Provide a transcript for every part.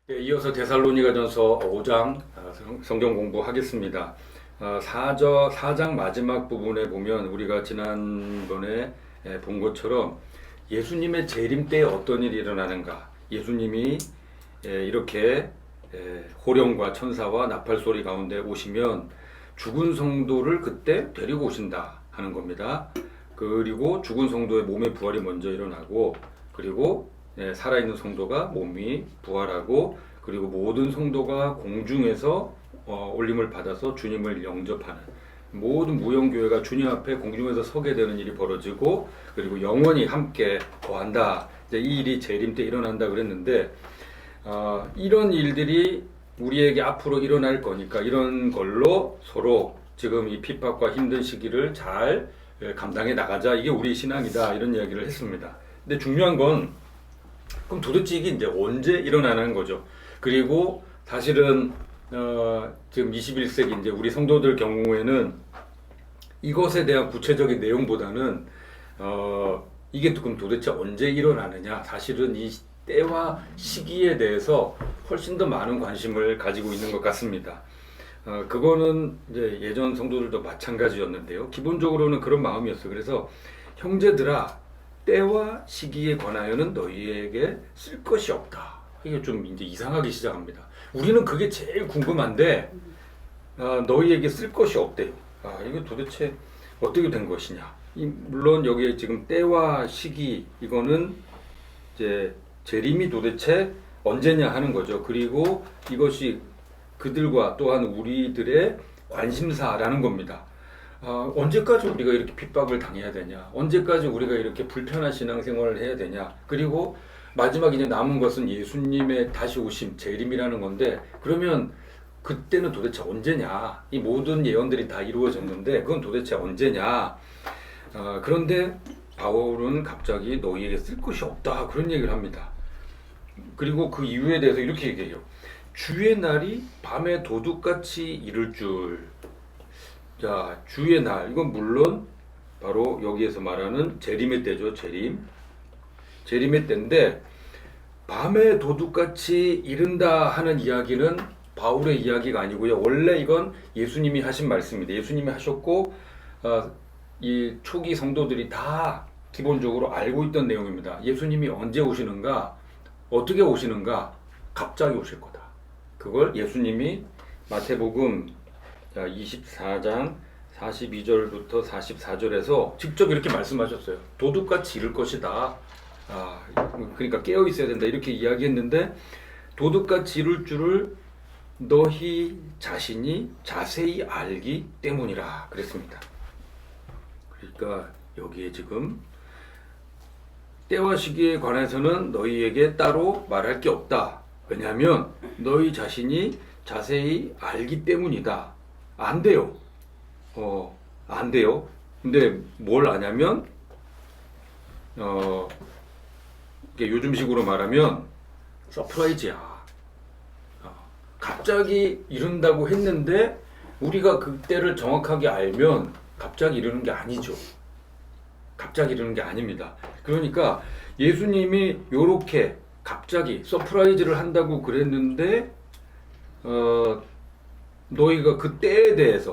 네, 이어서 데살로니가전서 5장 성경 공부하겠습니다. 4장 마지막 부분에 보면 우리가 지난번에 본 것처럼 예수님의 재림 때에 어떤 일이 일어나는가, 예수님이 이렇게 호령과 천사와 나팔 소리 가운데 오시면 죽은 성도를 그때 데리고 오신다 하는 겁니다. 그리고 죽은 성도의 몸의 부활이 먼저 일어나고, 그리고 살아있는 성도가 몸이 부활하고, 그리고 모든 성도가 공중에서 올림을 받아서 주님을 영접하는, 모든 무용교회가 주님 앞에 공중에서 서게 되는 일이 벌어지고, 그리고 영원히 함께 거한다. 이제 이 일이 재림 때 일어난다 그랬는데, 이런 일들이 우리에게 앞으로 일어날 거니까 이런 걸로 서로 지금 이 핍박과 힘든 시기를 잘 감당해 나가자. 이게 우리 신앙이다. 이런 이야기를 했습니다. 근데 중요한 건 그럼 도대체 이게 이제 언제 일어나는 거죠? 그리고 사실은 지금 21세기 이제 우리 성도들 경우에는 이것에 대한 구체적인 내용보다는 이게 그럼 도대체 언제 일어나느냐, 사실은 이 때와 시기에 대해서 훨씬 더 많은 관심을 가지고 있는 것 같습니다. 그거는 이제 예전 성도들도 마찬가지였는데요. 기본적으로는 그런 마음이었어요. 그래서 형제들아, 때와 시기에 관하여는 너희에게 쓸 것이 없다. 이게 좀 이제 이상하기 시작합니다. 우리는 그게 제일 궁금한데, 너희에게 쓸 것이 없대요. 이거 도대체 어떻게 된 것이냐. 물론 여기에 지금 때와 시기, 이거는 이제 재림이 도대체 언제냐 하는 거죠. 그리고 이것이 그들과 또한 우리들의 관심사라는 겁니다. 언제까지 우리가 이렇게 핍박을 당해야 되냐? 언제까지 우리가 이렇게 불편한 신앙생활을 해야 되냐? 그리고 마지막 이제 남은 것은 예수님의 다시 오심, 재림이라는 건데, 그러면 그때는 도대체 언제냐? 이 모든 예언들이 다 이루어졌는데 그건 도대체 언제냐? 그런데 바울은 갑자기 너희에게 쓸 것이 없다, 그런 얘기를 합니다. 그리고 그 이유에 대해서 이렇게 얘기해요. 주의 날이 밤에 도둑같이 이를 줄. 자, 주의 날, 이건 물론 바로 여기에서 말하는 재림의 때죠. 재림의 때인데, 밤에 도둑같이 이른다 하는 이야기는 바울의 이야기가 아니고요. 원래 이건 예수님이 하신 말씀입니다. 예수님이 하셨고, 이 초기 성도들이 다 기본적으로 알고 있던 내용입니다. 예수님이 언제 오시는가, 어떻게 오시는가, 갑자기 오실 거다. 그걸 예수님이 마태복음 24장 42절부터 44절에서 직접 이렇게 말씀하셨어요. 도둑같이 이를 것이다. 그러니까 깨어 있어야 된다. 이렇게 이야기했는데, 도둑같이 이룰 줄을 너희 자신이 자세히 알기 때문이라 그랬습니다. 그러니까 여기에 지금 때와 시기에 관해서는 너희에게 따로 말할 게 없다. 왜냐하면 너희 자신이 자세히 알기 때문이다. 안 돼요. 안 돼요. 근데 뭘 아냐면, 이게 요즘식으로 말하면 서프라이즈야. 갑자기 이룬다고 했는데 우리가 그때를 정확하게 알면 갑자기 이루는 게 아니죠. 갑자기 이루는 게 아닙니다. 그러니까 예수님이 요렇게 갑자기 서프라이즈를 한다고 그랬는데, 너희가 그 때에 대해서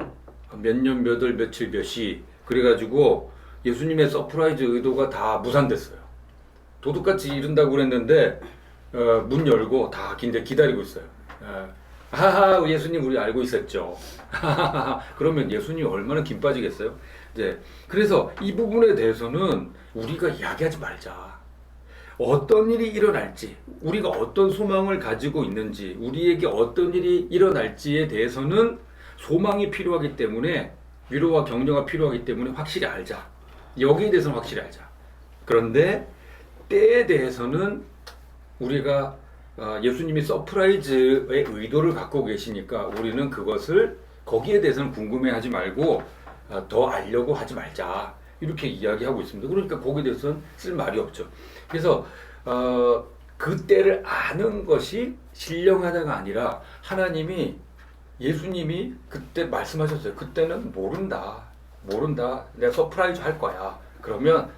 몇 년, 몇 월, 며칠, 몇 시, 그래가지고 예수님의 서프라이즈 의도가 다 무산됐어요. 도둑같이 이른다고 그랬는데, 문 열고 다 이제 기다리고 있어요. 하하, 예수님 우리 알고 있었죠. 그러면 예수님 얼마나 김 빠지겠어요? 이제 그래서 이 부분에 대해서는 우리가 이야기하지 말자. 어떤 일이 일어날지, 우리가 어떤 소망을 가지고 있는지, 우리에게 어떤 일이 일어날지에 대해서는 소망이 필요하기 때문에, 위로와 격려가 필요하기 때문에 확실히 알자. 여기에 대해서는 확실히 알자. 그런데 때에 대해서는 우리가 예수님이 서프라이즈의 의도를 갖고 계시니까 우리는 그것을, 거기에 대해서는 궁금해하지 말고 더 알려고 하지 말자. 이렇게 이야기하고 있습니다. 그러니까 거기에 대해서는 쓸 말이 없죠. 그래서 그 때를 아는 것이 신령하다가 아니라, 하나님이, 예수님이 그때 말씀하셨어요. 그때는 모른다. 내가 서프라이즈 할 거야. 그러면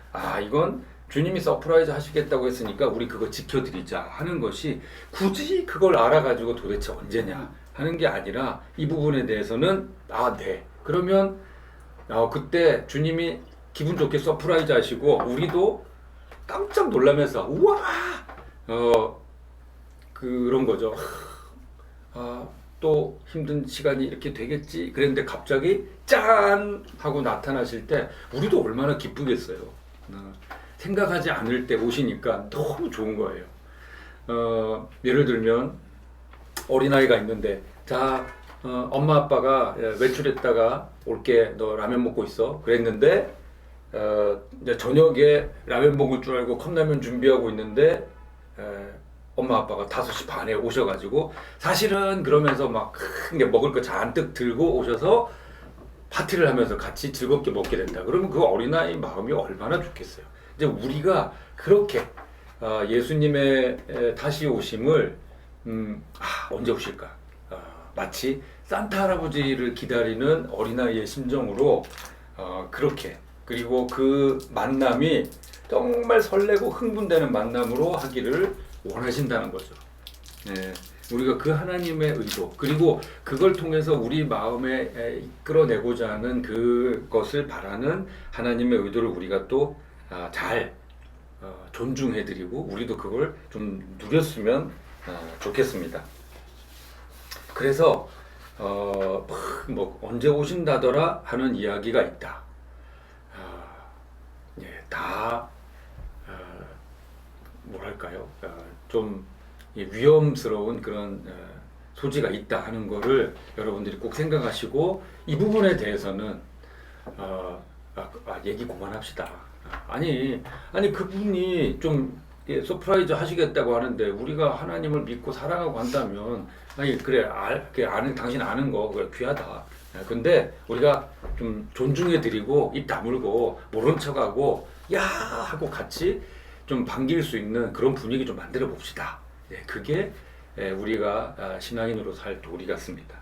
이건 주님이 서프라이즈 하시겠다고 했으니까 우리 그거 지켜드리자 하는 것이 굳이 그걸 알아가지고 도대체 언제냐 하는 게 아니라 이 부분에 대해서는 네. 그러면 그때 주님이 기분 좋게 서프라이즈 하시고 우리도 깜짝 놀라면서 우와 그런 거죠. 또 힘든 시간이 이렇게 되겠지 그랬는데 갑자기 짠 하고 나타나실 때 우리도 얼마나 기쁘겠어요. 생각하지 않을 때 오시니까 너무 좋은 거예요. 예를 들면 어린아이가 있는데 자 엄마 아빠가 외출했다가 올게 너 라면 먹고 있어 그랬는데 이제 저녁에 라면 먹을 줄 알고 컵라면 준비하고 있는데 엄마 아빠가 5시 반에 오셔가지고 사실은 그러면서 막 큰 먹을 거 잔뜩 들고 오셔서 파티를 하면서 같이 즐겁게 먹게 된다. 그러면 그 어린아이 마음이 얼마나 좋겠어요. 이제 우리가 그렇게 예수님의 다시 오심을 언제 오실까? 마치 산타 할아버지를 기다리는 어린아이의 심정으로 그렇게 그리고 그 만남이 정말 설레고 흥분되는 만남으로 하기를 원하신다는 거죠. 네, 우리가 그 하나님의 의도 그리고 그걸 통해서 우리 마음에 이끌어내고자 하는 그것을 바라는 하나님의 의도를 우리가 또 잘 존중해드리고 우리도 그걸 좀 누렸으면 좋겠습니다. 그래서 뭐 언제 오신다더라 하는 이야기가 있다. 다 뭐랄까요? 좀 위험스러운 그런 소지가 있다 하는 거를 여러분들이 꼭 생각하시고 이 부분에 대해서는 얘기 그만합시다. 아니 그분이 좀 서프라이즈 하시겠다고 하는데 우리가 하나님을 믿고 사랑하고 한다면 그래 당신 아는 거 그래 귀하다. 근데 우리가 좀 존중해 드리고 입 다물고 모른 척하고 야 하고 같이 좀 반길 수 있는 그런 분위기 좀 만들어 봅시다. 그게 우리가 신앙인으로 살 도리 같습니다.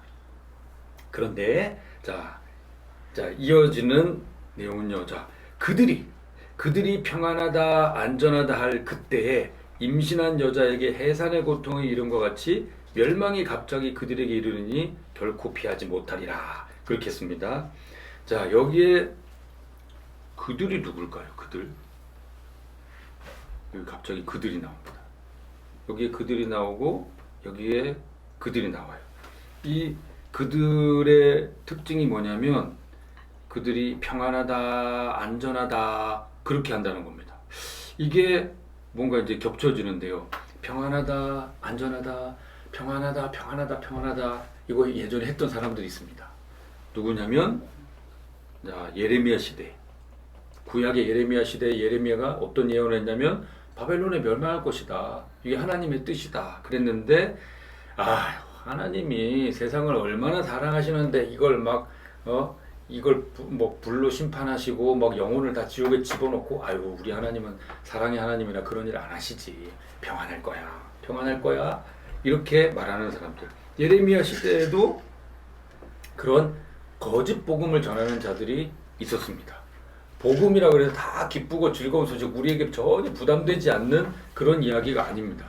그런데 자 이어지는 내용은요. 그들이 평안하다 안전하다 할 그때에 임신한 여자에게 해산의 고통이 이른 것 같이 멸망이 갑자기 그들에게 이르느니 결코 피하지 못하리라. 그렇게 했습니다. 자 여기에 그들이 누굴까요? 여기 갑자기 그들이 나옵니다. 여기에 그들이 나오고 여기에 그들이 나와요. 이 그들의 특징이 뭐냐면 그들이 평안하다 안전하다 그렇게 한다는 겁니다. 이게 뭔가 이제 겹쳐지는데요. 평안하다 안전하다 평안하다 이거 예전에 했던 사람들이 있습니다. 누구냐면 예레미야 시대 구약의 예레미야 시대에 예레미야가 어떤 예언을 했냐면 바벨론에 멸망할 것이다. 이게 하나님의 뜻이다. 그랬는데 하나님이 세상을 얼마나 사랑하시는데 이걸 막 이걸 뭐 불로 심판하시고 막 영혼을 다 지옥에 집어넣고 우리 하나님은 사랑의 하나님이라 그런 일 안 하시지. 평안할 거야. 이렇게 말하는 사람들. 예레미야 시대에도 그런 거짓 복음을 전하는 자들이 있었습니다. 복음이라 그래서 다 기쁘고 즐거운 소식, 우리에게 전혀 부담되지 않는 그런 이야기가 아닙니다.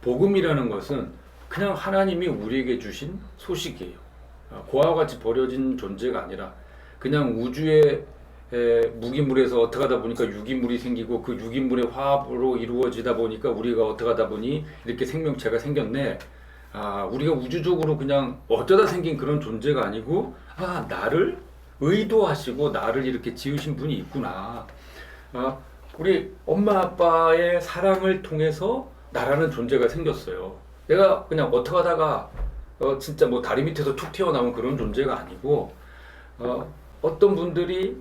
복음이라는 것은 그냥 하나님이 우리에게 주신 소식이에요. 고아와 같이 버려진 존재가 아니라 그냥 우주의 무기물에서 어떻게 하다 보니까 유기물이 생기고 그 유기물의 화합으로 이루어지다 보니까 우리가 어떻게 하다 보니 이렇게 생명체가 생겼네. 우리가 우주적으로 그냥 어쩌다 생긴 그런 존재가 아니고 나를 의도하시고 나를 이렇게 지으신 분이 있구나. 우리 엄마 아빠의 사랑을 통해서 나라는 존재가 생겼어요. 내가 그냥 어떻게 하다가 진짜 뭐 다리 밑에서 툭 튀어나온 그런 존재가 아니고 어떤 분들이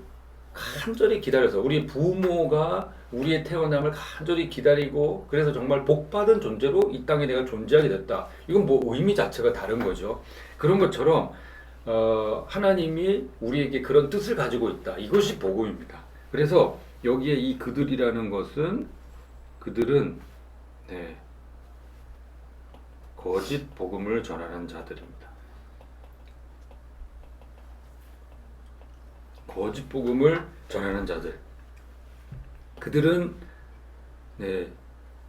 간절히 기다려서 우리 부모가 우리의 태어남을 간절히 기다리고 그래서 정말 복받은 존재로 이 땅에 내가 존재하게 됐다. 이건 뭐 의미 자체가 다른 거죠. 그런 것처럼 하나님이 우리에게 그런 뜻을 가지고 있다. 이것이 복음입니다. 그래서 여기에 이 그들이라는 것은 그들은 거짓 복음을 전하는 자들입니다. 거짓 복음을 전하는 자들. 그들은 네,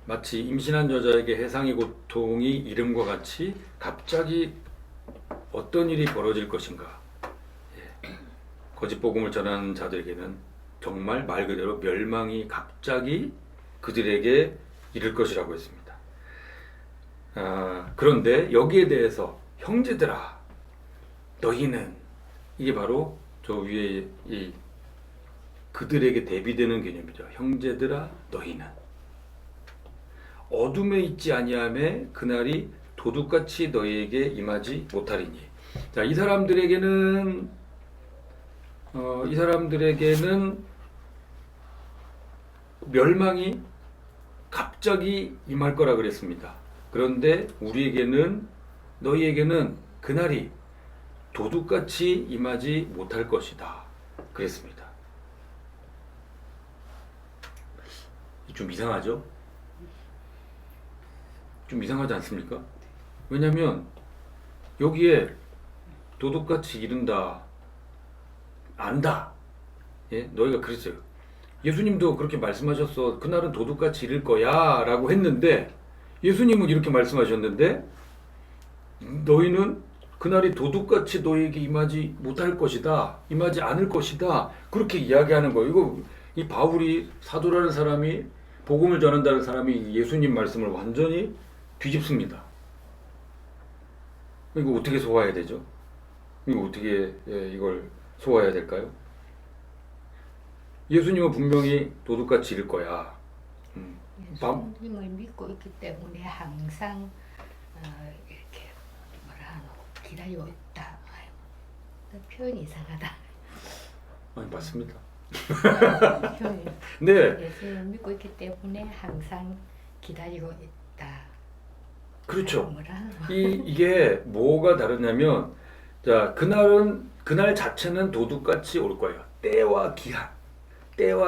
마치 임신한 여자에게 해상의 고통이 이름과 같이 갑자기 어떤 일이 벌어질 것인가. 예, 거짓 복음을 전하는 자들에게는 정말 말 그대로 멸망이 갑자기 그들에게 이를 것이라고 했습니다. 그런데 여기에 대해서 형제들아 너희는, 이게 바로 저 위에 이 그들에게 대비되는 개념이죠. 형제들아 너희는 어둠에 있지 아니하매 그날이 도둑같이 너희에게 임하지 못하리니. 자, 이 사람들에게는 멸망이 갑자기 임할 거라 그랬습니다. 그런데 우리에게는, 너희에게는 그날이 도둑같이 임하지 못할 것이다 그랬습니다. 좀 이상하죠? 좀 이상하지 않습니까? 왜냐하면 여기에 도둑같이 이른다, 안다. 예? 너희가 그랬어요. 예수님도 그렇게 말씀하셨어. 그날은 도둑같이 이를 거야 라고 했는데, 예수님은 이렇게 말씀하셨는데 너희는 그날이 도둑같이 너희에게 임하지 못할 것이다, 임하지 않을 것이다, 그렇게 이야기하는 거예요. 이거 이 바울이, 사도라는 사람이, 복음을 전한다는 사람이 예수님 말씀을 완전히 뒤집습니다. 이거 어떻게 소화해야 되죠? 이거 어떻게 이걸 소화해야 될까요? 예수님은 분명히 도둑같이 이를 거야. 예수님을 믿고 있기 때문에 항상 이렇게 뭐라 하노, 기다리고 있다. 아이고, 표현이 이상하다. 아니, 맞습니다. 표현이. 네. 예수님을 믿고 있기 때문에 항상 기다리고 있다. 그렇죠. 뭐라 하노? 이게 뭐가 다르냐면, 자, 그날 자체는 도둑같이 올 거예요. 때와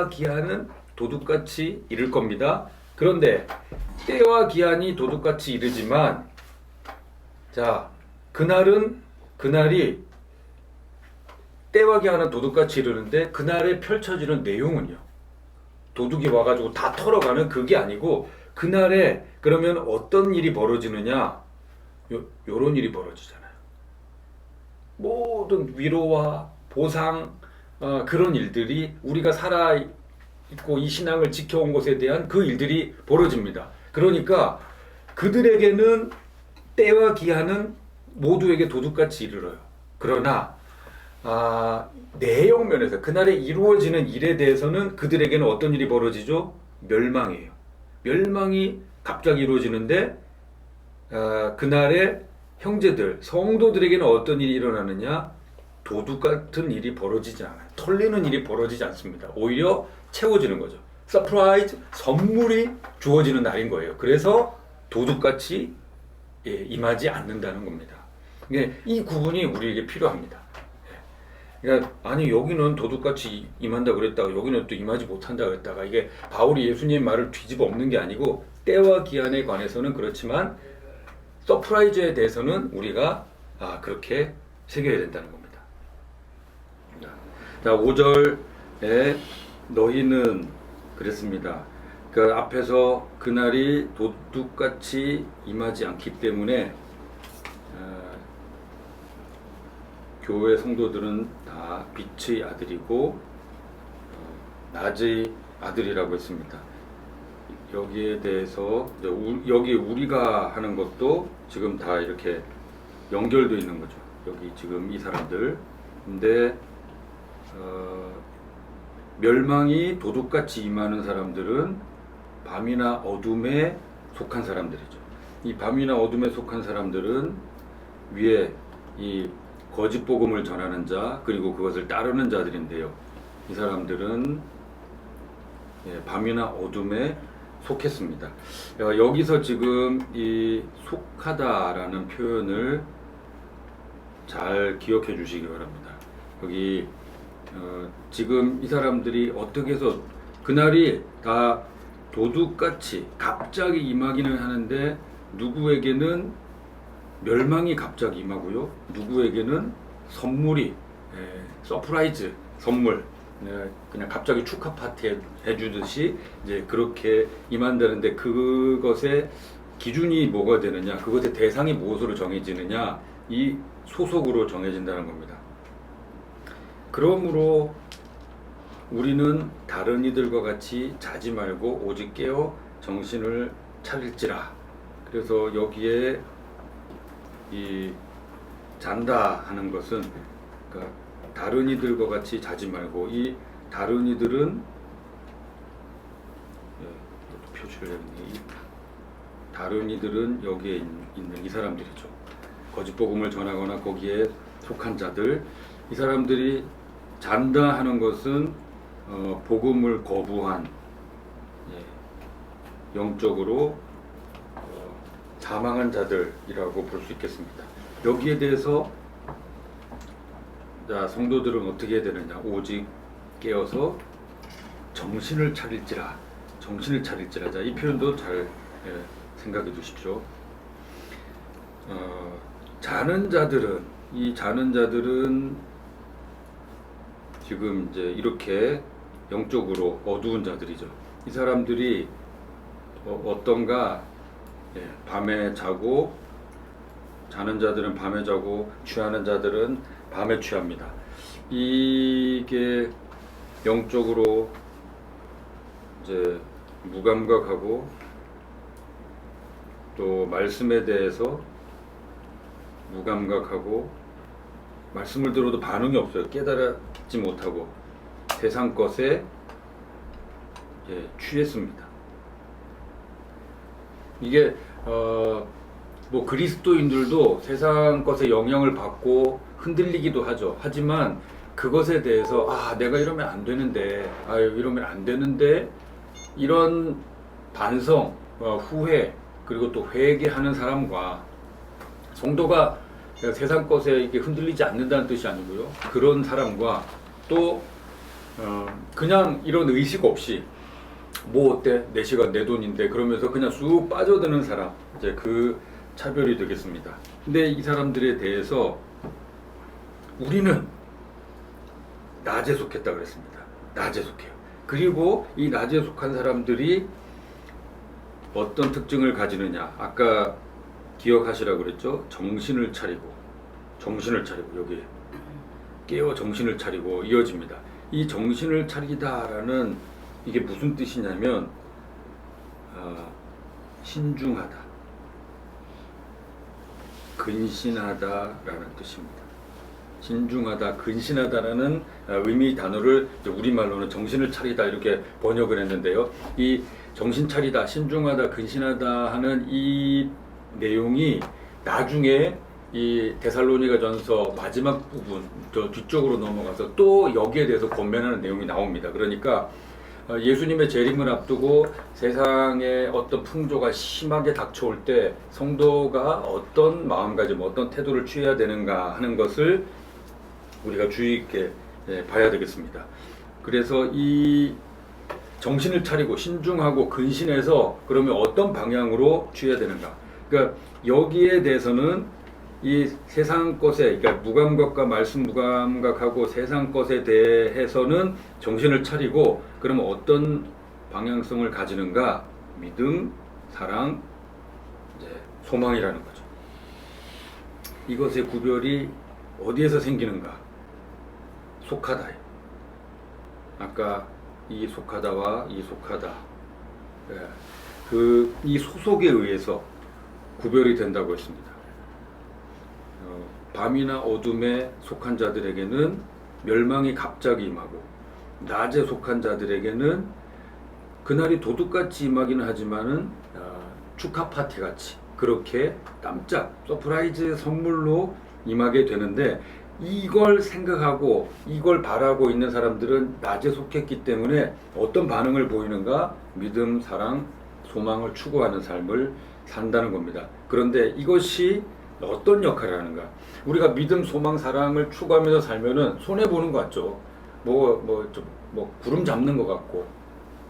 기한은 도둑같이 이를 겁니다. 그런데 때와 기한이 도둑같이 이르지만, 자, 그날이 때와 기한은 도둑같이 이르는데 그날에 펼쳐지는 내용은요, 도둑이 와가지고 다 털어가는 그게 아니고, 그날에 그러면 어떤 일이 벌어지느냐, 요런 일이 벌어지잖아요. 모든 위로와 보상, 그런 일들이, 우리가 살아있고 이 신앙을 지켜온 것에 대한 그 일들이 벌어집니다. 그러니까 그들에게는 때와 기한은 모두에게 도둑같이 이르러요. 그러나 내용 면에서 그날에 이루어지는 일에 대해서는 그들에게는 어떤 일이 벌어지죠? 멸망이에요. 멸망이 갑자기 이루어지는데, 그날에 형제들, 성도들에게는 어떤 일이 일어나느냐? 도둑 같은 일이 벌어지지 않아요. 털리는 일이 벌어지지 않습니다. 오히려 채워지는 거죠. 서프라이즈, 선물이 주어지는 날인 거예요. 그래서 도둑같이 임하지 않는다는 겁니다. 이 구분이 우리에게 필요합니다. 그러니까 아니, 여기는 도둑같이 임한다 그랬다가 여기는 또 임하지 못한다 그랬다가, 이게 바울이 예수님의 말을 뒤집어 엎는 게 아니고, 때와 기한에 관해서는 그렇지만 서프라이즈에 대해서는 우리가 그렇게 새겨야 된다는 겁니다. 자, 5절에 너희는 그랬습니다. 그 앞에서 그날이 도둑같이 임하지 않기 때문에 교회 성도들은 다 빛의 아들이고 낮의 아들이라고 했습니다. 여기에 대해서 여기 우리가 하는 것도 지금 다 이렇게 연결되어 있는 거죠. 여기 지금 이 사람들. 근데 멸망이 도둑같이 임하는 사람들은 밤이나 어둠에 속한 사람들이죠. 이 밤이나 어둠에 속한 사람들은 위에 이 거짓 복음을 전하는 자, 그리고 그것을 따르는 자들인데요. 이 사람들은 밤이나 어둠에 속했습니다. 여기서 지금 이 속하다라는 표현을 잘 기억해 주시기 바랍니다. 여기 지금 이 사람들이 어떻게 해서 그날이 다 도둑같이 갑자기 임하기는 하는데, 누구에게는 멸망이 갑자기 임하고요, 누구에게는 선물이 서프라이즈 선물, 그냥 갑자기 축하 파티 해주듯이 이제 그렇게 임한다는데 그것의 기준이 뭐가 되느냐, 그것의 대상이 무엇으로 정해지느냐, 이 소속으로 정해진다는 겁니다. 그러므로 우리는 다른 이들과 같이 자지 말고 오직 깨어 정신을 차릴지라. 그래서 여기에 이 잔다 하는 것은 그러니까 다른 이들과 같이 자지 말고, 이 다른 이들은 표시를 해야겠네. 이 다른 이들은 여기에 있는 이 사람들이죠. 거짓 복음을 전하거나 거기에 속한 자들, 이 사람들이 잔다 하는 것은 복음을 거부한, 영적으로 사망한 자들이라고 볼 수 있겠습니다. 여기에 대해서 자, 성도들은 어떻게 해야 되느냐? 오직 깨어서 정신을 차릴지라. 정신을 차릴지라. 자, 이 표현도 잘 생각해 두십시오. 자는 자들은, 이 자는 자들은 지금 이제 이렇게 영적으로 어두운 자들이죠. 이 사람들이 어떤가? 밤에 자고, 자는 자들은 밤에 자고, 취하는 자들은 밤에 취합니다. 이게 영적으로 이제 무감각하고, 또 말씀에 대해서 무감각하고, 말씀을 들어도 반응이 없어요. 깨달지 못하고 세상 것에 취했습니다. 이게 뭐 그리스도인들도 세상 것에 영향을 받고 흔들리기도 하죠. 하지만 그것에 대해서 내가 이러면 안 되는데, 이러면 안 되는데, 이런 반성, 후회, 그리고 또 회개하는 사람과, 성도가 세상 것에 이렇게 흔들리지 않는다는 뜻이 아니고요. 그런 사람과 또 그냥 이런 의식 없이 뭐 어때? 내 시간 내 돈인데 그러면서 그냥 쑥 빠져드는 사람, 이제 그 차별이 되겠습니다. 근데 이 사람들에 대해서 우리는 낮에 속했다 그랬습니다. 낮에 속해요. 그리고 이 낮에 속한 사람들이 어떤 특징을 가지느냐? 아까 기억하시라고 그랬죠? 정신을 차리고 여기 깨어 정신을 차리고 이어집니다. 이 정신을 차리다라는 이게 무슨 뜻이냐면 신중하다, 근신하다라는 뜻입니다. 신중하다, 근신하다라는 의미 단어를 우리말로는 정신을 차리다 이렇게 번역을 했는데요. 이 정신 차리다, 신중하다, 근신하다 하는 이 내용이 나중에 이 데살로니가전서 마지막 부분 저 뒤쪽으로 넘어가서 또 여기에 대해서 권면하는 내용이 나옵니다. 그러니까 예수님의 재림을 앞두고 세상의 어떤 풍조가 심하게 닥쳐올 때 성도가 어떤 마음가짐, 어떤 태도를 취해야 되는가 하는 것을 우리가 주의 있게 봐야 되겠습니다. 그래서 이 정신을 차리고 신중하고 근신해서 그러면 어떤 방향으로 취해야 되는가? 그러니까 여기에 대해서는 이 세상 것에, 그러니까 무감각과 말씀 무감각하고 세상 것에 대해서는 정신을 차리고, 그러면 어떤 방향성을 가지는가? 믿음, 사랑, 이제 소망이라는 거죠. 이것의 구별이 어디에서 생기는가? 속하다. 아까 이 속하다와 이 속하다, 이 소속에 의해서 구별이 된다고 했습니다. 밤이나 어둠에 속한 자들에게는 멸망이 갑자기 임하고, 낮에 속한 자들에게는 그날이 도둑같이 임하기는 하지만은 축하 파티 같이 그렇게 깜짝 서프라이즈 선물로 임하게 되는데, 이걸 생각하고 이걸 바라고 있는 사람들은 낮에 속했기 때문에 어떤 반응을 보이는가? 믿음, 사랑, 소망을 추구하는 삶을 산다는 겁니다. 그런데 이것이 어떤 역할을 하는가? 우리가 믿음, 소망, 사랑을 추구하면서 살면은 손해 보는 것 같죠. 뭐 구름 잡는 것 같고.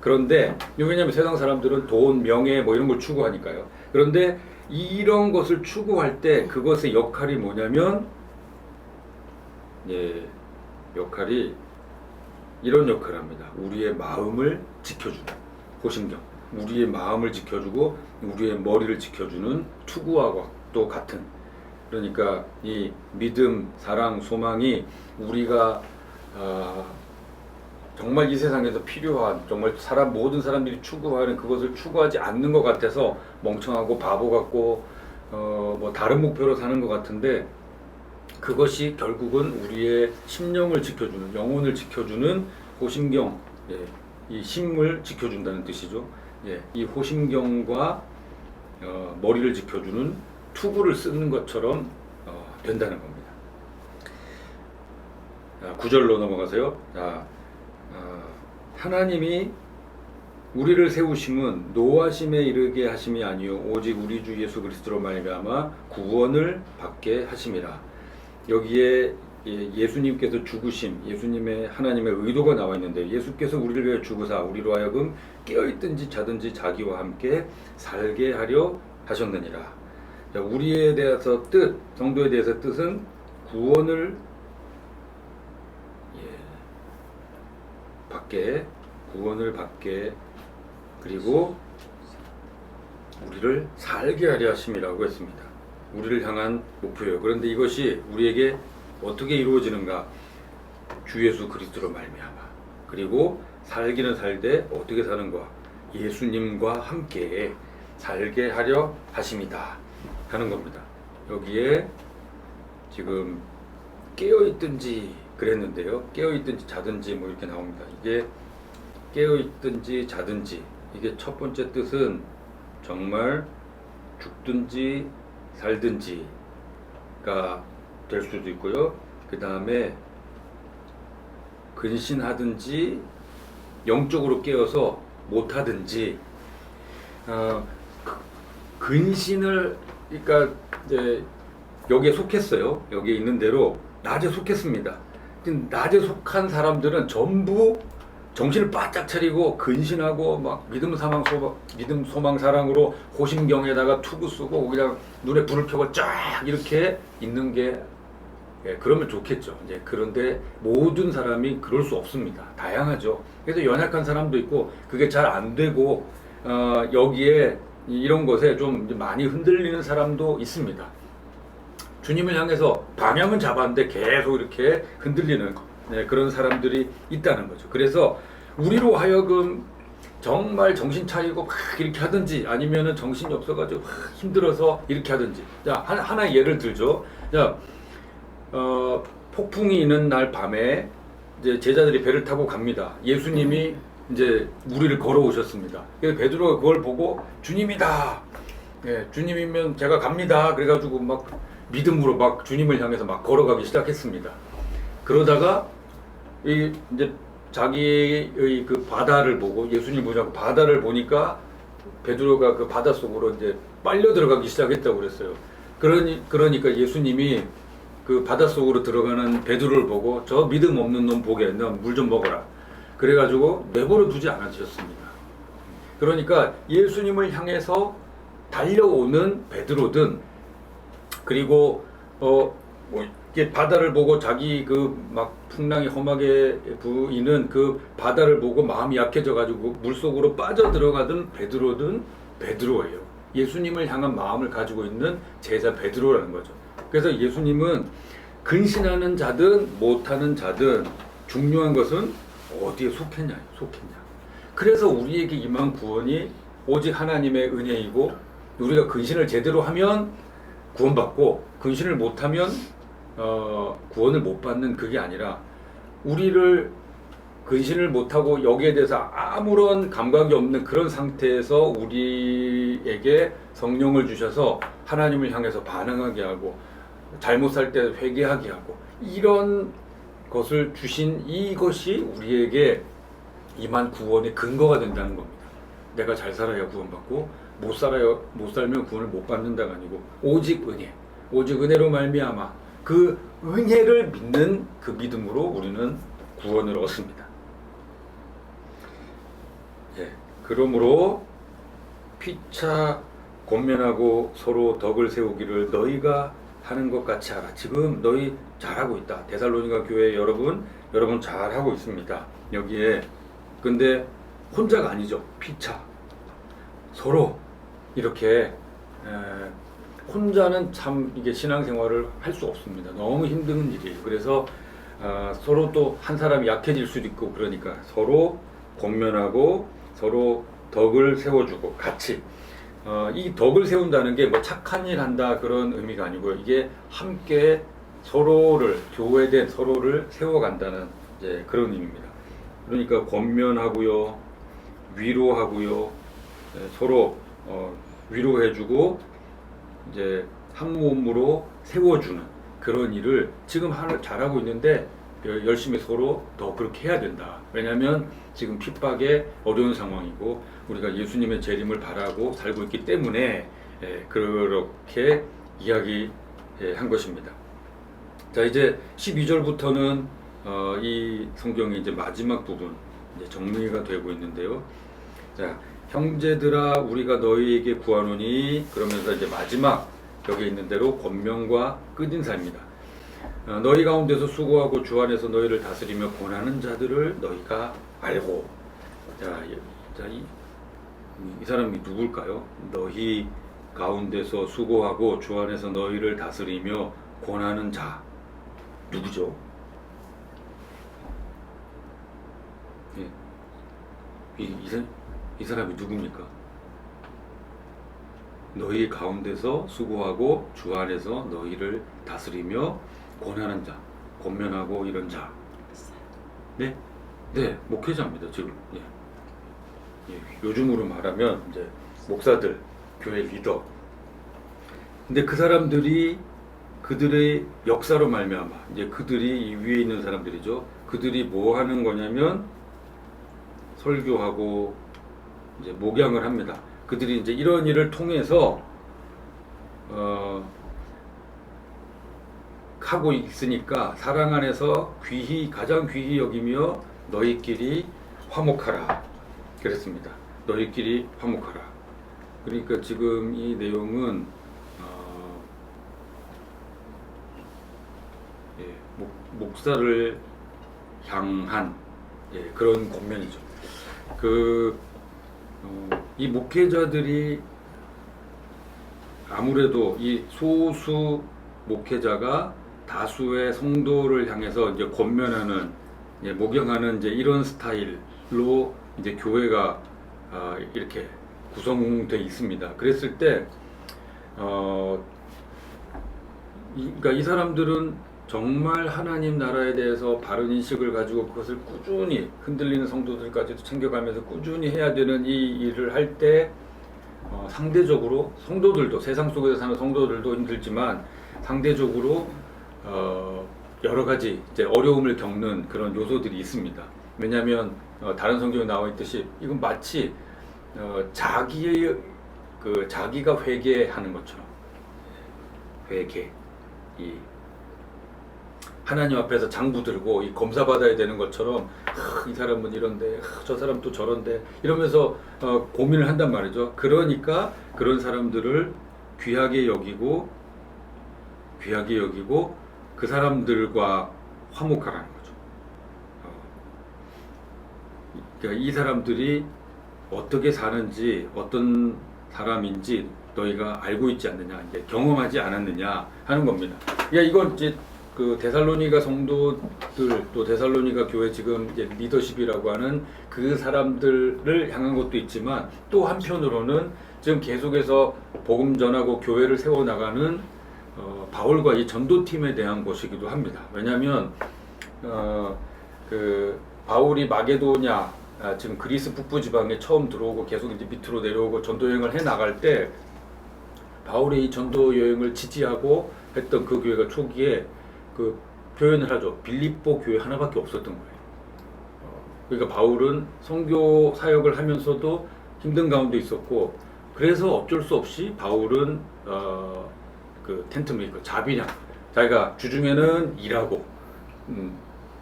그런데 왜냐하면 세상 사람들은 돈, 명예 뭐 이런 걸 추구하니까요. 그런데 이런 것을 추구할 때 그것의 역할이 뭐냐면, 역할이 이런 역할을 합니다. 우리의 마음을 지켜주는 호심경, 우리의 마음을 지켜주고 우리의 머리를 지켜주는 투구와 또 같은, 그러니까 이 믿음, 사랑, 소망이 우리가 정말 이 세상에서 필요한, 정말 모든 사람들이 추구하는 그것을 추구하지 않는 것 같아서 멍청하고 바보 같고 뭐 다른 목표로 사는 것 같은데, 그것이 결국은 우리의 심령을 지켜주는, 영혼을 지켜주는 호심경, 예, 이 심을 지켜준다는 뜻이죠. 예, 이 호심경과 머리를 지켜주는 투구를 쓰는 것처럼 된다는 겁니다. 9절로 넘어가세요. 하나님이 우리를 세우심은 노하심에 이르게 하심이 아니요 오직 우리 주 예수 그리스도로 말미암아 구원을 받게 하심이라. 여기에 예수님께서 죽으심, 예수님의 하나님의 의도가 나와 있는데, 예수께서 우리를 위해 죽으사 우리로 하여금 깨어있든지 자든지 자기와 함께 살게 하려 하셨느니라. 우리에 대해서 뜻, 성도에 대해서 뜻은 구원을 받게, 그리고 우리를 살게 하려 하심이라고 했습니다. 우리를 향한 목표예요. 그런데 이것이 우리에게 어떻게 이루어지는가? 주 예수 그리스도로 말미암아. 그리고 살기는 살되 어떻게 사는가? 예수님과 함께 살게 하려 하심이다 하는 겁니다. 여기에 지금 깨어있든지 그랬는데요. 깨어있든지 자든지 뭐 이렇게 나옵니다. 이게 깨어있든지 자든지, 이게 첫 번째 뜻은 정말 죽든지 살든지가 될 수도 있고요. 그 다음에 근신하든지 영적으로 깨어서 못하든지, 근신을, 그러니까 이제 여기에 속했어요. 여기에 있는 대로 낮에 속했습니다. 낮에 속한 사람들은 전부 정신을 바짝 차리고 근신하고 막 믿음, 소망, 사랑으로 호심경에다가 투구 쓰고 그냥 눈에 불을 켜고 쫙 이렇게 있는 게, 그러면 좋겠죠. 이제 그런데 모든 사람이 그럴 수 없습니다. 다양하죠. 그래서 연약한 사람도 있고 그게 잘 안 되고 여기에 이런 것에 좀 많이 흔들리는 사람도 있습니다. 주님을 향해서 방향은 잡았는데 계속 이렇게 흔들리는 그런 사람들이 있다는 거죠. 그래서 우리로 하여금 정말 정신 차리고 막 이렇게 하든지, 아니면은 정신이 없어가지고 막 힘들어서 이렇게 하든지. 자, 하나 예를 들죠. 자, 폭풍이 있는 날 밤에 이제 제자들이 배를 타고 갑니다. 예수님이 이제 무리를 걸어오셨습니다. 그래서 베드로가 그걸 보고 주님이다. 예, 주님이면 제가 갑니다. 그래가지고 막 믿음으로 막 주님을 향해서 막 걸어가기 시작했습니다. 그러다가 이제 자기의 그 바다를 보고, 예수님 보자고 바다를 보니까 베드로가 그 바다 속으로 이제 빨려 들어가기 시작했다고 그랬어요. 그러니까 예수님이 그 바다 속으로 들어가는 베드로를 보고 저 믿음 없는 놈 보게, 너 물 좀 먹어라. 그래가지고 내버려 두지 않으셨습니다. 그러니까 예수님을 향해서 달려오는 베드로든, 그리고 뭐 이렇게 바다를 보고 자기 그 막 풍랑이 험하게 부이는 그 바다를 보고 마음이 약해져가지고 물 속으로 빠져 들어가던 베드로든 베드로예요. 예수님을 향한 마음을 가지고 있는 제자 베드로라는 거죠. 그래서 예수님은 근신하는 자든 못하는 자든 중요한 것은 어디에 속했냐. 그래서 우리에게 임한 구원이 오직 하나님의 은혜이고, 우리가 근신을 제대로 하면 구원받고, 근신을 못하면 구원을 못 받는, 그게 아니라 우리를 근신을 못하고 여기에 대해서 아무런 감각이 없는 그런 상태에서 우리에게 성령을 주셔서 하나님을 향해서 반응하게 하고, 잘못 살 때 회개하게 하고, 이런 것을 주신 이것이 우리에게 임한 구원의 근거가 된다는 겁니다. 내가 잘 살아야 구원받고 못 살면 구원을 못 받는다가 아니고 오직 은혜로 말미암아 그 은혜를 믿는 그 믿음으로 우리는 구원을 얻습니다. 그러므로 피차 권면하고 서로 덕을 세우기를 너희가 하는 것 같이 하라. 지금 너희 잘하고 있다. 데살로니가 교회 여러분 잘하고 있습니다. 여기에. 근데 혼자가 아니죠. 피차. 서로 이렇게 혼자는 참 이게 신앙생활을 할 수 없습니다. 너무 힘든 일이에요. 그래서 서로 또 한 사람이 약해질 수도 있고 그러니까 서로 권면하고 서로 덕을 세워주고 같이 이 덕을 세운다는 게 뭐 착한 일 한다 그런 의미가 아니고요. 이게 함께 서로를 교회된 서로를 세워간다는 이제 그런 의미입니다. 그러니까 권면하고요, 위로하고요, 서로 위로해주고 이제 한 몸으로 세워주는 그런 일을 지금 잘하고 있는데 열심히 서로 더 그렇게 해야 된다. 왜냐하면 지금 핍박의 어려운 상황이고 우리가 예수님의 재림을 바라고 살고 있기 때문에 그렇게 이야기한 것입니다. 자, 이제 12절부터는 이 성경의 이제 마지막 부분 이제 정리가 되고 있는데요. 자, 형제들아 우리가 너희에게 구하노니 그러면서 이제 마지막 여기 있는 대로 권면과 끝인사입니다. 너희 가운데서 수고하고 주 안에서 너희를 다스리며 권하는 자들을 너희가 알고. 자, 이 사람이 누굴까요? 너희 가운데서 수고하고 주 안에서 너희를 다스리며 권하는 자 누구죠? 이 사람이 누굽니까? 너희 가운데서 수고하고 주 안에서 너희를 다스리며 권하는 자, 권면하고 이런 자. 네, 네, 목회자입니다. 지금 요즘으로 말하면 이제 목사들, 교회 리더. 근데 그 사람들이 그들의 역사로 말미암아 이제 그들이 이 위에 있는 사람들이죠. 그들이 뭐 하는 거냐면 설교하고 이제 목양을 합니다. 그들이 이제 이런 일을 통해서 하고 있으니까 사랑 안에서 가장 귀히 여기며 너희끼리 화목하라 그랬습니다. 너희끼리 화목하라. 그러니까 지금 이 내용은 목사를 향한 그런 권면이죠. 이 목회자들이 아무래도 이 소수 목회자가 다수의 성도를 향해서 이제 권면하는, 목양하는 이제 이런 스타일로 이제 교회가 이렇게 구성되어 있습니다. 그랬을 때, 그러니까 이 사람들은 정말 하나님 나라에 대해서 바른 인식을 가지고 그것을 꾸준히 흔들리는 성도들까지도 챙겨가면서 꾸준히 해야 되는 이 일을 할 때 상대적으로 성도들도 세상 속에서 사는 성도들도 힘들지만 상대적으로 여러 가지 이제 어려움을 겪는 그런 요소들이 있습니다. 왜냐하면 다른 성경에 나와 있듯이 이건 마치 자기가 회개하는 것처럼 회개 하나님 앞에서 장부 들고 이 검사 받아야 되는 것처럼 이 사람은 이런데 저 사람 또 저런데 이러면서 고민을 한단 말이죠. 그러니까 그런 사람들을 귀하게 여기고 그 사람들과 화목하라는 거죠. 그러니까 이 사람들이 어떻게 사는지 어떤 사람인지 너희가 알고 있지 않느냐, 이제 경험하지 않았느냐 하는 겁니다. 이건 이제 그 데살로니가 성도들 또 데살로니가 교회 지금 이제 리더십이라고 하는 그 사람들을 향한 것도 있지만 또 한편으로는 지금 계속해서 복음 전하고 교회를 세워 나가는 바울과 이 전도팀에 대한 것이기도 합니다. 왜냐하면 그 바울이 마게도냐 지금 그리스 북부 지방에 처음 들어오고 계속 이제 밑으로 내려오고 전도 여행을 해 나갈 때 바울이 이 전도 여행을 지지하고 했던 그 교회가 초기에 그 표현을 하죠. 빌립보 교회 하나밖에 없었던 거예요. 그러니까 바울은 선교 사역을 하면서도 힘든 가운데 있었고, 그래서 어쩔 수 없이 바울은 그 텐트 메이커 자비냥, 자기가 주중에는 일하고,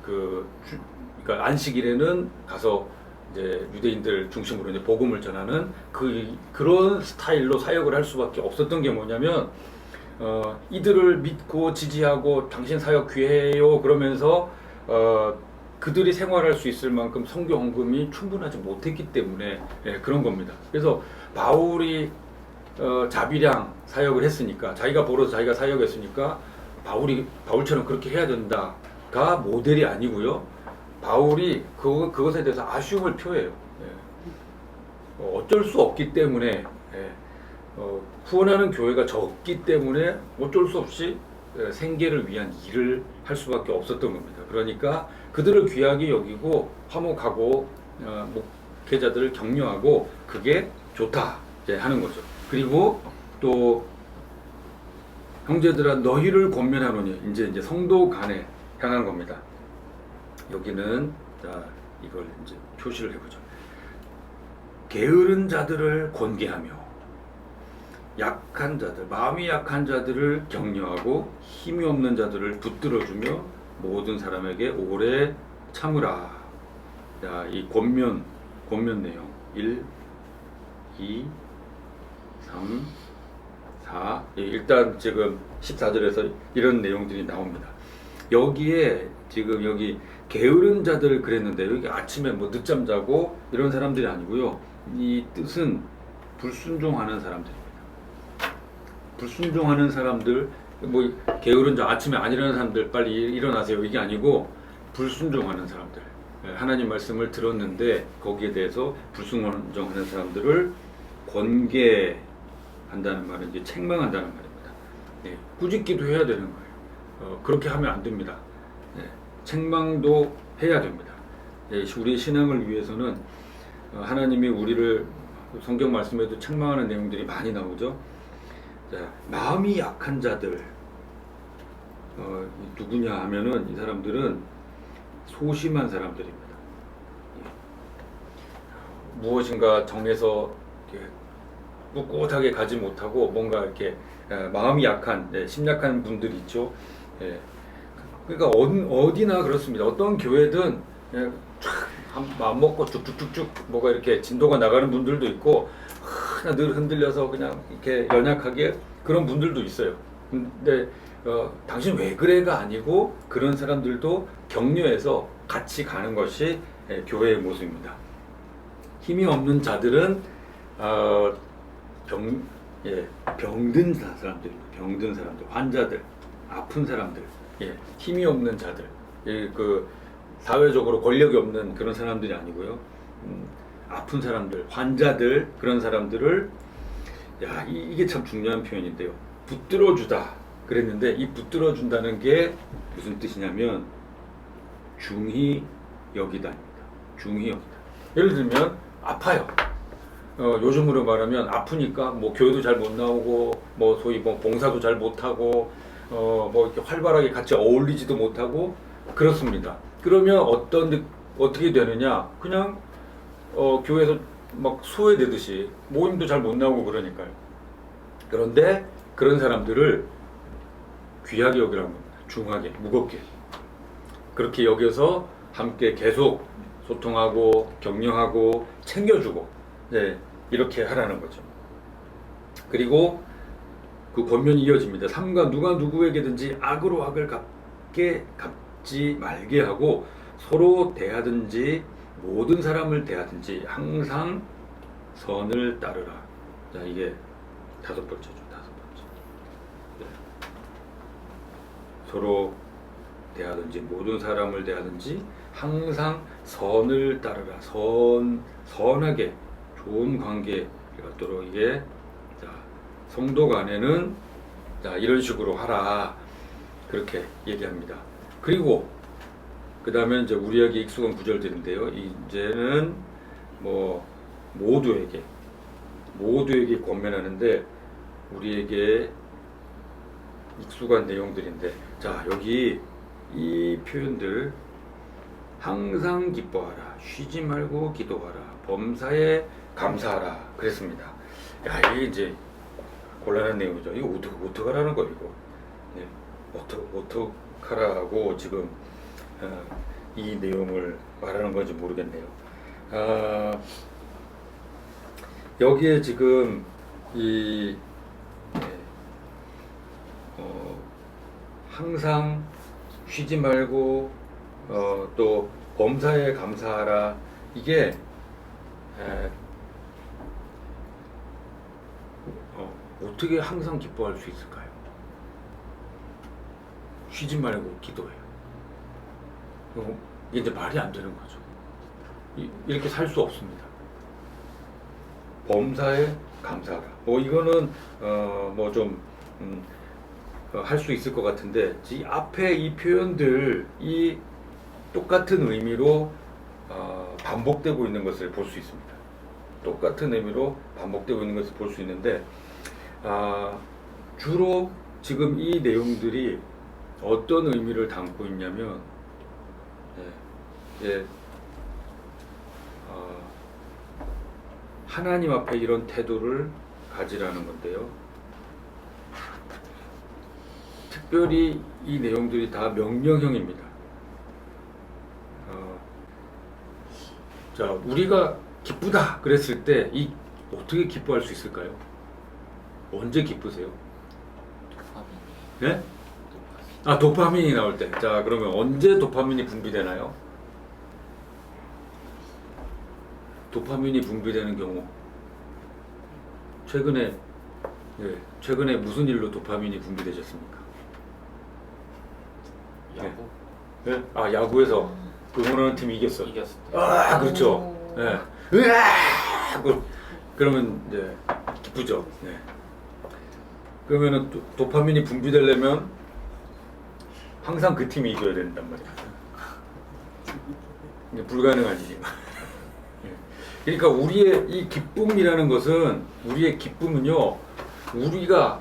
그러니까 안식일에는 가서 이제 유대인들 중심으로 이제 복음을 전하는 그런 스타일로 사역을 할 수밖에 없었던 게 뭐냐면. 이들을 믿고 지지하고 당신 사역 귀해요 그러면서 그들이 생활할 수 있을 만큼 성교 헌금이 충분하지 못했기 때문에 그런 겁니다. 그래서 바울이 자비량 사역을 했으니까 자기가 벌어서 자기가 사역했으니까 바울처럼 그렇게 해야 된다가 모델이 아니고요. 바울이 그것에 대해서 아쉬움을 표해요. 어쩔 수 없기 때문에 후원하는 교회가 적기 때문에 어쩔 수 없이 생계를 위한 일을 할 수밖에 없었던 겁니다. 그러니까 그들을 귀하게 여기고 화목하고 목회자들을 격려하고 그게 좋다 이제 하는 거죠. 그리고 또 형제들아 너희를 권면하노니 이제 성도 간에 향한 겁니다. 여기는 자 이걸 이제 표시를 해보죠. 게으른 자들을 권계하며 약한 자들, 마음이 약한 자들을 격려하고 힘이 없는 자들을 붙들어주며 모든 사람에게 오래 참으라. 자, 이 권면 내용 1, 2, 3, 4 일단 지금 14절에서 이런 내용들이 나옵니다. 여기에 지금 여기 게으른 자들 그랬는데 여기 아침에 뭐 늦잠 자고 이런 사람들이 아니고요. 이 뜻은 불순종하는 사람들입니다. 불순종하는 사람들, 뭐 게으른 자 아침에 안 일어나는 사람들 빨리 일어나세요 이게 아니고 불순종하는 사람들, 하나님 말씀을 들었는데 거기에 대해서 불순종하는 사람들을 권계한다는 말은 이제 책망한다는 말입니다. 꾸짖기도 해야 되는 거예요. 그렇게 하면 안 됩니다. 책망도 해야 됩니다. 우리의 신앙을 위해서는 하나님이 우리를 성경 말씀에도 책망하는 내용들이 많이 나오죠. 자, 마음이 약한 자들 누구냐 하면은 이 사람들은 소심한 사람들입니다. 무엇인가 정해서 꿋꿋하게 가지 못하고 뭔가 이렇게 마음이 약한 심약한 분들이 있죠. 그러니까 어디나 그렇습니다. 어떤 교회든 마음 먹고 쭉쭉쭉쭉 뭐가 이렇게 진도가 나가는 분들도 있고 늘 흔들려서 그냥 이렇게 연약하게 그런 분들도 있어요. 근데 당신 왜 그래가 아니고 그런 사람들도 격려해서 같이 가는 것이 교회의 모습입니다. 힘이 없는 자들은 병든 사람들입니다. 병든 사람들, 환자들, 아픈 사람들, 힘이 없는 자들, 그 사회적으로 권력이 없는 그런 사람들이 아니고요. 아픈 사람들, 환자들 그런 사람들을 이게 참 중요한 표현인데요. 붙들어주다 그랬는데 이 붙들어준다는 게 무슨 뜻이냐면 중히 여기다입니다. 중히 여기다. 예를 들면 아파요. 요즘으로 말하면 아프니까 뭐 교회도 잘 못 나오고 뭐 소위 뭐 봉사도 잘 못하고 뭐 이렇게 활발하게 같이 어울리지도 못하고 그렇습니다. 그러면 어떻게 되느냐? 그냥 교회에서 막 소외되듯이 모임도 잘 못 나오고 그러니까요. 그런데 그런 사람들을 귀하게 여기라는 겁니다. 중하게, 무겁게. 그렇게 여겨서 함께 계속 소통하고 격려하고 챙겨주고 이렇게 하라는 거죠. 그리고 그 권면이 이어집니다. 삼가 누가 누구에게든지 악으로 악을 갚지 말게 하고 서로 대하든지 모든 사람을 대하든지 항상 선을 따르라. 자, 이게 5번째죠. 5번째. 서로 대하든지 모든 사람을 대하든지 항상 선을 따르라. 선하게 좋은 관계를 갖도록 이게 성도 간에는 이런 식으로 하라. 그렇게 얘기합니다. 그리고 그 다음에 이제 우리에게 익숙한 구절들인데요. 이제는 뭐 모두에게 권면하는데 우리에게 익숙한 내용들인데 여기 이 표현들 항상 기뻐하라, 쉬지 말고 기도하라, 범사에 감사하라 그랬습니다. 이게 이제 곤란한 내용이죠. 이거 어떡하라는 거예요, 이거. 어떡하라고 지금 이 내용을 말하는 건지 모르겠네요. 여기에 지금 항상 쉬지 말고 또 범사에 감사하라. 이게 어떻게 항상 기뻐할 수 있을까요? 쉬지 말고 기도해요. 이게 이제 말이 안 되는 거죠. 이렇게 살 수 없습니다. 범사에 감사하라. 뭐 이거는 뭐 좀 할 수 있을 것 같은데, 이 앞에 이 표현들, 이 똑같은 의미로 반복되고 있는 것을 볼 수 있습니다. 똑같은 의미로 반복되고 있는 것을 볼 수 있는데, 주로 지금 이 내용들이 어떤 의미를 담고 있냐면, 하나님 앞에 이런 태도를 가지라는 건데요. 특별히 이 내용들이 다 명령형입니다. 자, 우리가 기쁘다 그랬을 때 어떻게 기뻐할 수 있을까요? 언제 기쁘세요? 네? 도파민이 나올 때. 자, 그러면 언제 도파민이 분비되나요? 도파민이 분비되는 경우, 최근에 무슨 일로 도파민이 분비되셨습니까? 야구? 네? 야구에서 응원하는 팀이 이겼어. 이겼을 때. 그렇죠. 네. 으아! 그러면 이제 기쁘죠. 네. 그러면은 도파민이 분비되려면 항상 그 팀이 이겨야 된단 말이야. 이게 불가능한 일이고. 그러니까 우리의 이 기쁨이라는 것은, 우리의 기쁨은요, 우리가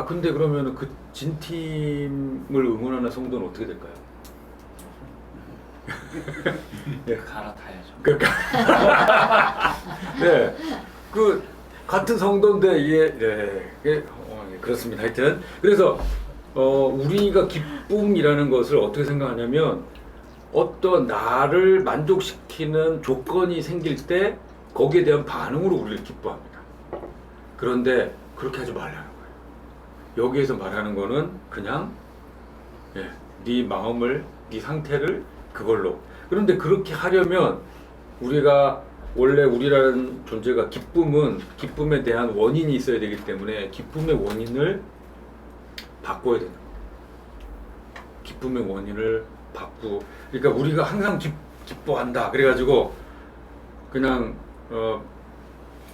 근데 그러면 그 진 팀을 응원하는 성도는 어떻게 될까요? 갈아타야죠. 그러니까 네, 그 같은 성도인데 그렇습니다. 하여튼 그래서 우리가 기쁨이라는 것을 어떻게 생각하냐면, 어떤 나를 만족시키는 조건이 생길 때 거기에 대한 반응으로 우리를 기뻐합니다. 그런데 그렇게 하지 말라는 거예요. 여기에서 말하는 거는 그냥 네 마음을, 네 상태를 그걸로. 그런데 그렇게 하려면 우리라는 존재가, 기쁨에 대한 원인이 있어야 되기 때문에 기쁨의 원인을 바꿔야 되는 거예요. 기쁨의 원인을 그러니까 우리가 항상 기뻐한다 그래가지고 그냥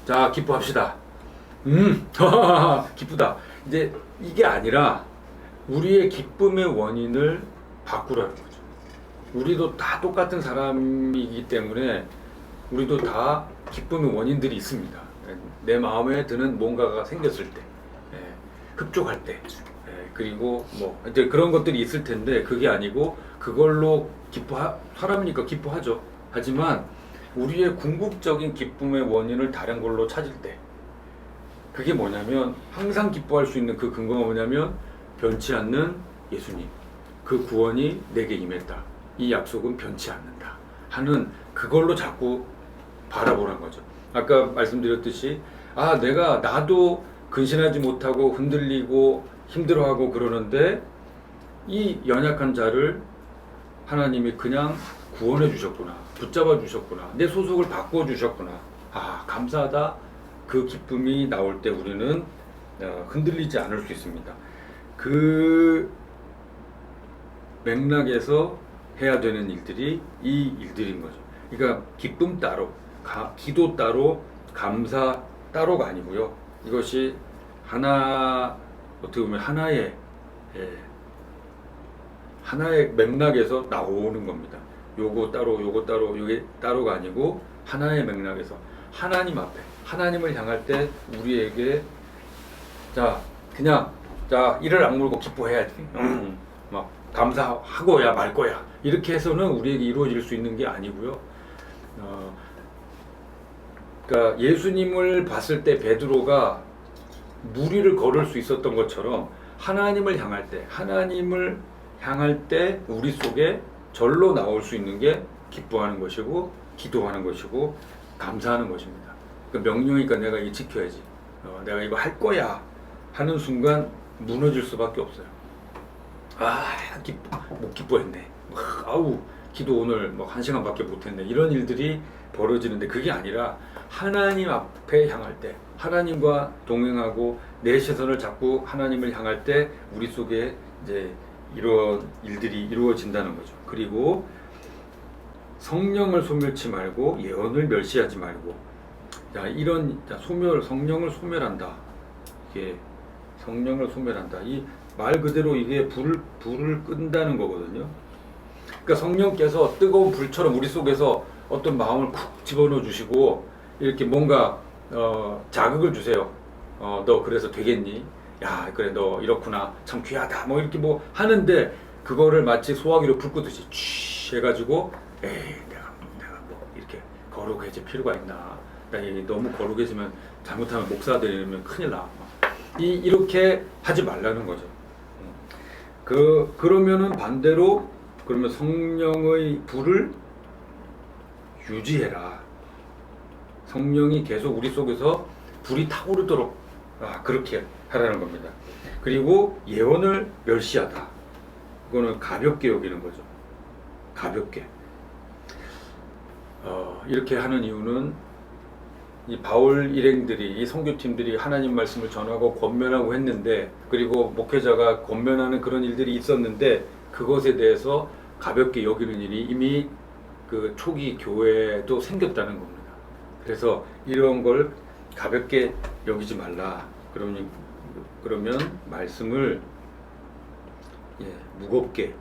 자, 기뻐합시다. 기쁘다. 이제 이게 아니라 우리의 기쁨의 원인을 바꾸라는 거죠. 우리도 다 똑같은 사람이기 때문에 우리도 다 기쁨의 원인들이 있습니다. 내 마음에 드는 뭔가가 생겼을 때, 흡족할 때, 그리고 뭐 이제 그런 것들이 있을 텐데, 그게 아니고 그걸로 사람이니까 기뻐하죠. 하지만 우리의 궁극적인 기쁨의 원인을 다른 걸로 찾을 때, 그게 뭐냐면, 항상 기뻐할 수 있는 그 근거가 뭐냐면, 변치 않는 예수님, 그 구원이 내게 임했다, 이 약속은 변치 않는다 하는 그걸로 자꾸 바라보라는 거죠. 아까 말씀드렸듯이 나도 근신하지 못하고 흔들리고 힘들어하고 그러는데, 이 연약한 자를 하나님이 그냥 구원해 주셨구나, 붙잡아 주셨구나, 내 소속을 바꿔 주셨구나, 감사하다. 그 기쁨이 나올 때 우리는 흔들리지 않을 수 있습니다. 그 맥락에서 해야 되는 일들이 이 일들인 거죠. 그러니까 기쁨 따로, 기도 따로, 감사 따로가 아니고요. 이것이 어떻게 보면 하나의 맥락에서 나오는 겁니다. 요거 따로, 요게 따로가 아니고 하나의 맥락에서 하나님 앞에, 하나님을 향할 때 우리에게 이를 악물고 기뻐해야지. 막 감사하고야 말 거야. 이렇게 해서는 우리에게 이루어질 수 있는 게 아니고요. 그러니까 예수님을 봤을 때 베드로가 무리를 걸을 수 있었던 것처럼, 하나님을 향할 때 우리 속에 절로 나올 수 있는 게 기뻐하는 것이고, 기도하는 것이고, 감사하는 것입니다. 그 명령이니까 내가 이 지켜야지, 내가 이거 할 거야 하는 순간 무너질 수밖에 없어요. 못 기뻐했네. 기도 오늘 뭐 1시간밖에 못했네 이런 일들이 벌어지는데 그게 아니라 하나님 앞에 향할 때 하나님과 동행하고 내 시선을 자꾸 하나님을 향할 때 우리 속에 이제 이런 일들이 이루어진다는 거죠. 그리고 성령을 소멸치 말고 예언을 멸시하지 말고 성령을 소멸한다. 이게 성령을 소멸한다. 이 말 그대로 이게 불을 끈다는 거거든요. 그러니까 성령께서 뜨거운 불처럼 우리 속에서 어떤 마음을 쿡 집어넣어 주시고 이렇게 뭔가 자극을 주세요. 너 그래서 되겠니? 야 그래 너 이렇구나 참 귀하다 뭐 이렇게 뭐 하는데 그거를 마치 소화기로 불 끄듯이 취 해가지고 에이 내가 뭐 이렇게 거룩해질 필요가 있나? 나 너무 거룩해지면 잘못하면 목사되면 큰일 나. 이렇게 하지 말라는 거죠. 그러면은 반대로 그러면 성령의 불을 유지해라. 성령이 계속 우리 속에서 불이 타오르도록 그렇게 하라는 겁니다. 그리고 예언을 멸시하다. 그거는 가볍게 여기는 거죠. 가볍게. 이렇게 하는 이유는 이 바울 일행들이 이 선교팀들이 하나님 말씀을 전하고 권면하고 했는데 그리고 목회자가 권면하는 그런 일들이 있었는데 그것에 대해서 가볍게 여기는 일이 이미 그 초기 교회도 생겼다는 겁니다. 그래서 이런 걸 가볍게 여기지 말라. 그러면 말씀을 무겁게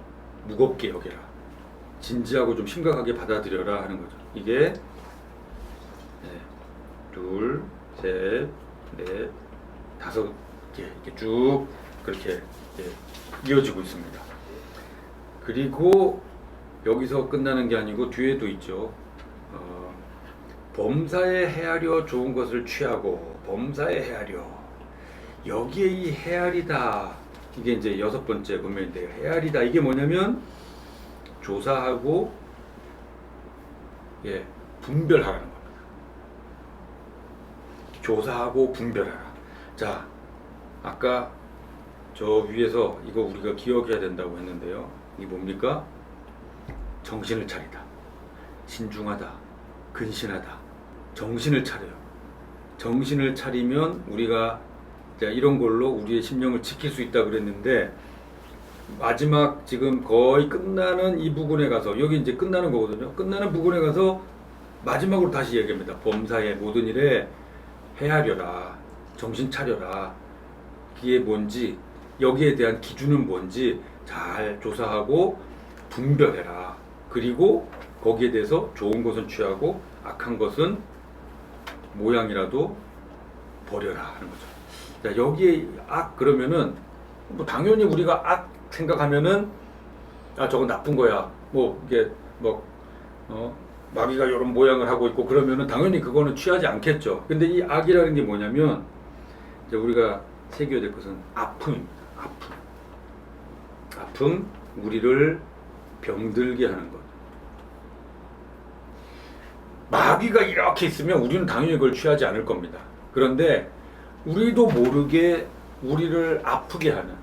여겨라. 진지하고 좀 심각하게 받아들여라 하는 거죠. 이게 둘, 셋, 넷, 다섯 개 이렇게 쭉 그렇게 이어지고 있습니다. 그리고 여기서 끝나는 게 아니고 뒤에도 있죠. 범사에 헤아려 좋은 것을 취하고 범사에 헤아려 여기에 이 헤아리다 이게 이제 6번째 본면인데요. 헤아리다 이게 뭐냐면 조사하고 분별하라는 겁니다. 조사하고 분별하라. 자, 아까 저 위에서 이거 우리가 기억해야 된다고 했는데요. 이게 뭡니까? 정신을 차리다. 신중하다. 근신하다. 정신을 차려요. 정신을 차리면 우리가 이런 걸로 우리의 심령을 지킬 수 있다 그랬는데 마지막 지금 거의 끝나는 이 부분에 가서 여기 이제 끝나는 거거든요. 끝나는 부분에 가서 마지막으로 다시 얘기합니다. 범사의 모든 일에 헤아려라. 정신 차려라. 그게 뭔지 여기에 대한 기준은 뭔지 잘 조사하고 분별해라. 그리고 거기에 대해서 좋은 것은 취하고 악한 것은 모양이라도 버려라 하는 거죠. 자, 여기에 악 그러면은 뭐 당연히 우리가 악 생각하면은 저건 나쁜 거야. 뭐 이게 마귀가 이런 모양을 하고 있고 그러면은 당연히 그거는 취하지 않겠죠. 근데 이 악이라는 게 뭐냐면 이제 우리가 새겨야 될 것은 아픔입니다. 아픔 우리를 병들게 하는 것. 마귀가 이렇게 있으면 우리는 당연히 그걸 취하지 않을 겁니다. 그런데 우리도 모르게 우리를 아프게 하는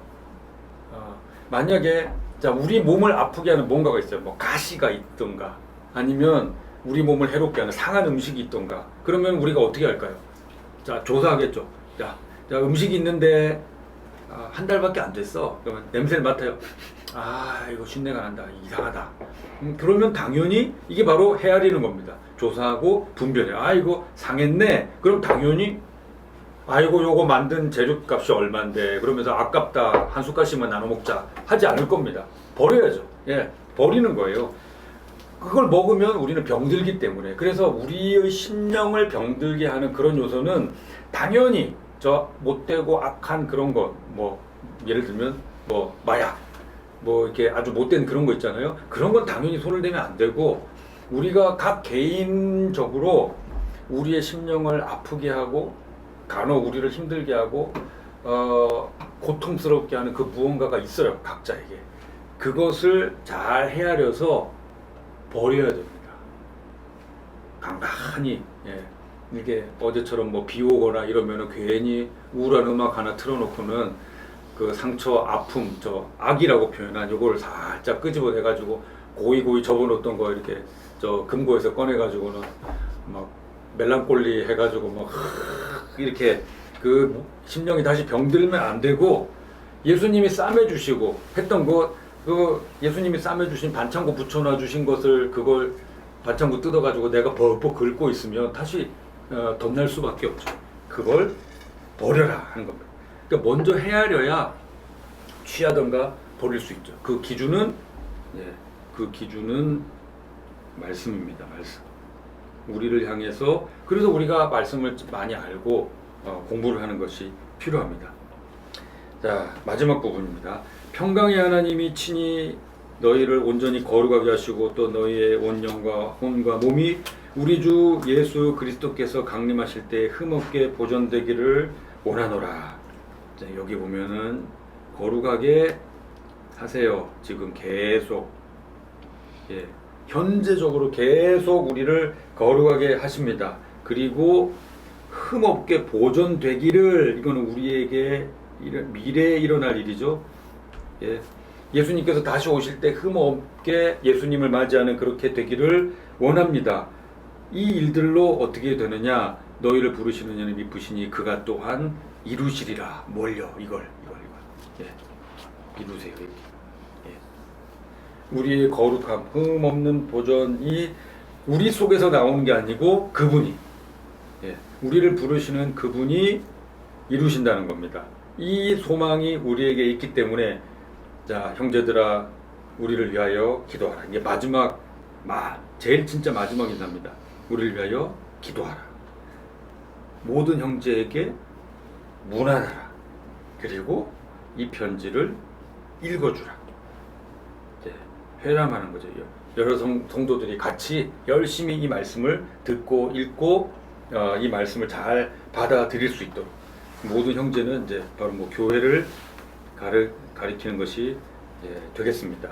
만약에 우리 몸을 아프게 하는 뭔가가 있어요. 뭐 가시가 있던가 아니면 우리 몸을 해롭게 하는 상한 음식이 있던가 그러면 우리가 어떻게 할까요? 자, 조사하겠죠. 자 음식이 있는데 한 달밖에 안 됐어. 그러면 냄새를 맡아요. 이거 쉰내가 난다. 이상하다. 그러면 당연히 이게 바로 헤아리는 겁니다. 조사하고 분별해. 이거 상했네. 그럼 당연히 아이고 요거 만든 재료값이 얼만데 그러면서 아깝다. 한 숟갈씩만 나눠 먹자. 하지 않을 겁니다. 버려야죠. 버리는 거예요. 그걸 먹으면 우리는 병들기 때문에. 그래서 우리의 심령을 병들게 하는 그런 요소는 당연히 저 못되고 악한 그런 것, 뭐 예를 들면 뭐 마약, 뭐 이렇게 아주 못된 그런 거 있잖아요. 그런 건 당연히 손을 대면 안 되고 우리가 각 개인적으로 우리의 심령을 아프게 하고 간혹 우리를 힘들게 하고 고통스럽게 하는 그 무언가가 있어요. 각자에게. 그것을 잘 헤아려서 버려야 됩니다. 간간히 이게 어제처럼 뭐 비 오거나 이러면은 괜히 우울한 음악 하나 틀어놓고는 그 상처, 아픔, 저 악이라고 표현한 요거를 살짝 끄집어내가지고 고이 접어놓던 거 이렇게 저 금고에서 꺼내가지고는 막 멜랑꼴리 해가지고 막 이렇게 그 심령이 다시 병들면 안 되고 예수님이 싸매주시고 했던 그 예수님이 싸매주신 반창고 붙여놔 주신 것을 그걸 반창고 뜯어가지고 내가 벅벅 긁고 있으면 다시 덧날 수밖에 없죠. 그걸 버려라 하는 겁니다. 그러니까 먼저 헤아려야 취하던가 버릴 수 있죠. 그 기준은 말씀입니다. 말씀. 우리를 향해서 그래서 우리가 말씀을 많이 알고 공부를 하는 것이 필요합니다. 자, 마지막 부분입니다. 평강의 하나님이 친히 너희를 온전히 거룩하게 하시고 또 너희의 온 영과 혼과 몸이 우리 주 예수 그리스도께서 강림하실 때 흠없게 보존되기를 원하노라. 자, 여기 보면은 거룩하게 하세요. 지금 계속 현재적으로 계속 우리를 거룩하게 하십니다. 그리고 흠없게 보존되기를, 이거는 우리에게 미래에 일어날 일이죠. 예수님께서 다시 오실 때 흠없게 예수님을 맞이하는 그렇게 되기를 원합니다. 이 일들로 어떻게 되느냐? 너희를 부르시는 이는 미쁘시니 그가 또한 이루시리라. 뭘요? 이걸. 이루세요. 우리의 거룩함, 흠없는 보존이 우리 속에서 나오는 게 아니고 그분이, 우리를 부르시는 그분이 이루신다는 겁니다. 이 소망이 우리에게 있기 때문에, 자, 형제들아, 우리를 위하여 기도하라. 이게 마지막, 제일 진짜 마지막 인사입니다. 우리를 위하여 기도하라. 모든 형제에게 문안하라. 그리고 이 편지를 읽어주라. 회람하는 거죠. 여러 성도들이 같이 열심히 이 말씀을 듣고 읽고 이 말씀을 잘 받아들일 수 있도록 모든 형제는 이제 바로 교회를 가리키는 것이 되겠습니다.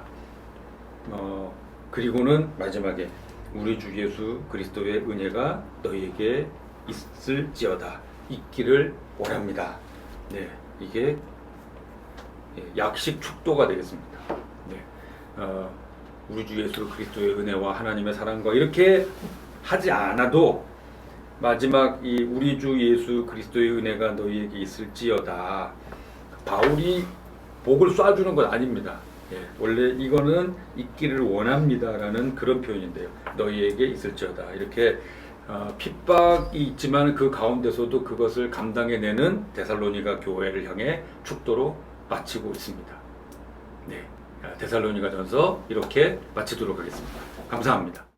그리고는 마지막에 우리 주 예수 그리스도의 은혜가 너희에게 있을지어다, 있기를 원합니다. 이게 약식 축도가 되겠습니다. 우리 주 예수 그리스도의 은혜와 하나님의 사랑과 이렇게 하지 않아도 마지막 이 우리 주 예수 그리스도의 은혜가 너희에게 있을지어다, 바울이 복을 쏴주는 건 아닙니다. 원래 이거는 있기를 원합니다라는 그런 표현인데요. 너희에게 있을지어다, 이렇게 핍박이 있지만 그 가운데서도 그것을 감당해내는 데살로니가 교회를 향해 축도로 마치고 있습니다. 데살로니가전서 이렇게 마치도록 하겠습니다. 감사합니다.